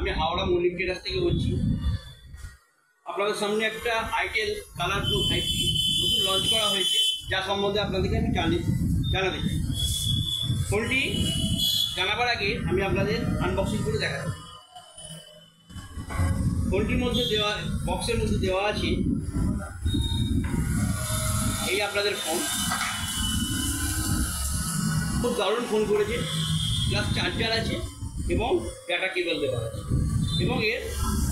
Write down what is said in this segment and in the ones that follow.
আমি হাওড়া মল্লিক ট্রেডার্স থেকে বলছি। আপনাদের সামনে একটা আইটেল কালার প্রো 5G নতুন লঞ্চ করা হয়েছে, যা সম্বন্ধে আপনাদেরকে আমি জানাতে চাই। ফোনটি জানাবার আগে আমি আপনাদের আনবক্সিং করে দেখাতে চাই। ফোনটির মধ্যে দেওয়া বক্সের মধ্যে দেওয়া আছে এই আপনাদের ফোন। খুব দারুণ ফোন করেছে, প্লাস চার্জার আছে এবং ডাটা কেবল দেওয়া আছে এবং এর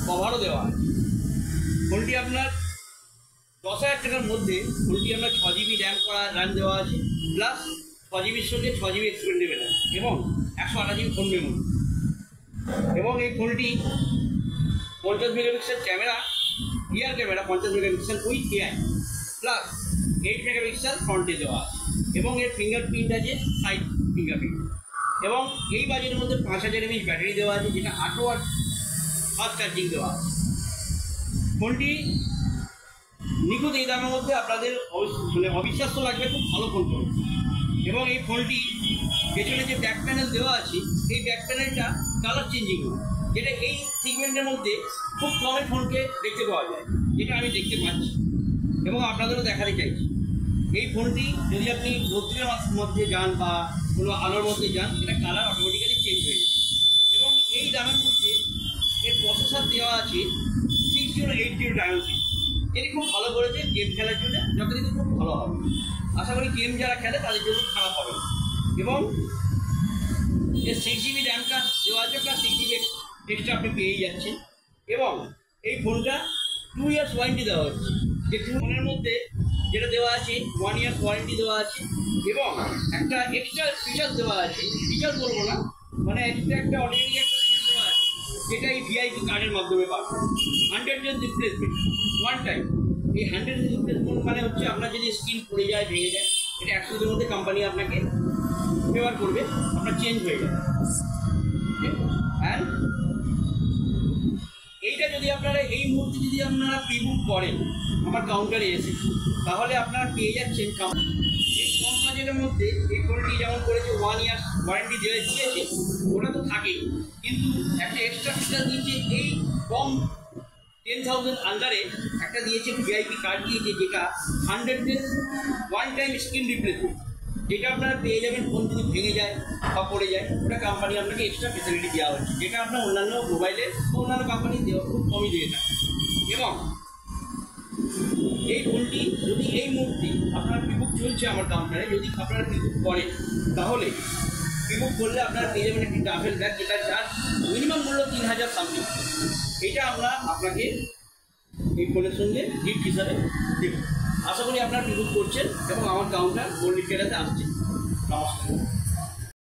কভারও দেওয়া আছে। ফোনটি আপনার 10,000 টাকার মধ্যে ফোনটি আপনার 6GB র্যাম দেওয়া আছে, প্লাস 6GBর সঙ্গে 6GB এক্সপেন্ডেবল আছে এবং 128GB ফোন মেমোরি। এবং এই ফোনটি 50 megapixel camera, rear camera 50 megapixel with AI, plus 8 megapixel ফ্রন্টে দেওয়া আছে এবং এর ফিঙ্গারপ্রিন্ট আছে, সাইড ফিঙ্গারপ্রিন্ট। এবং এই বাজেটের মধ্যে 5000 mAh ব্যাটারি দেওয়া আছে, যেটা 8 ওয়াট ফাস্ট চার্জিং দেওয়া আছে। ফোনটি নিখুঁত এই দামের মধ্যে আপনাদের অবিশ্বাস্য লাগবে, খুব ভালো ফোন করবে। এবং এই ফোনটি পেছনে যে ব্যাক প্যানেল দেওয়া আছে, এই ব্যাক প্যানেলটা কালার চেঞ্জিং হয়, যেটা এই সিগমেন্টের মধ্যে খুব কমই ফোনকে দেখতে পাওয়া যায়, যেটা আমি দেখতে পাচ্ছি এবং আপনাদেরও দেখাতে চাইছি। এই ফোনটি যদি আপনি রোদ্রের মধ্যে যান বা কোনো আলোর মধ্যে যান, এটা কালার অটোমেটিক্যালি চেঞ্জ হয়ে যায়। এবং এই দামের মধ্যে এর প্রসেসর দেওয়া আছে 6080 Dimensity, এটি খুব ভালো করেছে গেম খেলার জন্য, যতদিন খুব ভালো হবে। আশা করি গেম যারা খেলে তাদের জন্য খারাপ হবে না। এবং এর 6GB র্যামটা দেওয়া আছে, প্লাস 6GB এক্সট্রা আপনি পেয়েই যাচ্ছেন। এবং এই ফোনটা 2 ইয়ার্স ওয়ারেন্টি দেওয়া হচ্ছে, যে ফোনের মধ্যে যেটা দেওয়া আছে 1 ইয়ার্স ওয়ারেন্টি দেওয়া আছে এবং একটা এক্সট্রা ফিচার দেওয়া আছে, ফিচার বলবো না, মানে একটা অর্ডিনারি একটা ফিচার দেওয়া আছে, যেটা এই ভিআইপি কার্ডের মাধ্যমে পাবেন। 100 রিপ্লেসমেন্ট ওয়ান টাইম। এই 100 রিপ্লেসমেন্ট মানে হচ্ছে আপনার যদি স্ক্রিন পড়ে যায়, ভেঙে যায়, এটা 100 দিনের মধ্যে কোম্পানি আপনাকে ফেভার করবে, আপনার চেঞ্জ হয়ে যাবে। অ্যান্ড এইটা যদি আপনারা এই মুহূর্তে যদি আপনারা প্রিবুক করেন আমার কাউন্টারে এসে, তাহলে আপনারা পেয়ে যাচ্ছেন এই কম বাজেটের মধ্যে। এই ফোনটি যেমন করেছে 1 ইয়ার্স ওয়ারেন্টি দিয়েছে, ওটা তো থাকেই, কিন্তু একটা এক্সট্রা ফিচার দিয়েছে এই কম 10,000 আন্ডারে একটা দিয়েছে, ভিআইপি কার্ড দিয়েছে, যেটা 100 days one time screen replacement, যেটা আপনারা পেয়ে যাবেন। ফোন যদি ভেঙে যায় বা পড়ে যায়, ওটা কোম্পানি আপনাকে এক্সট্রা ফেসিলিটি দেওয়া হচ্ছে, যেটা আপনার অন্যান্য মোবাইলে অন্যান্য কোম্পানি দেওয়া খুব কমই দিয়ে থাকে। এবং এই ফোনটি যদি এই মুহূর্তে আপনার প্রিবুক চলছে আমার কাউন্টারে, যদি আপনারা প্রিবুক করেন, তাহলে প্রিবুক করলে আপনারা পেয়ে যাবেন একটি ট্রাভেল ব্যাগ, যেটা চার্জ মিনিমাম মূল্য 3000 সামথিং। এটা আমরা আপনাকে এই ফোনের সঙ্গে গিফট হিসাবে দেব। আশা করি আপনারা প্রিবুক করছেন এবং আমার কাউন্টার মল্লিক ট্রেডার্সে আসছেন। নমস্কার।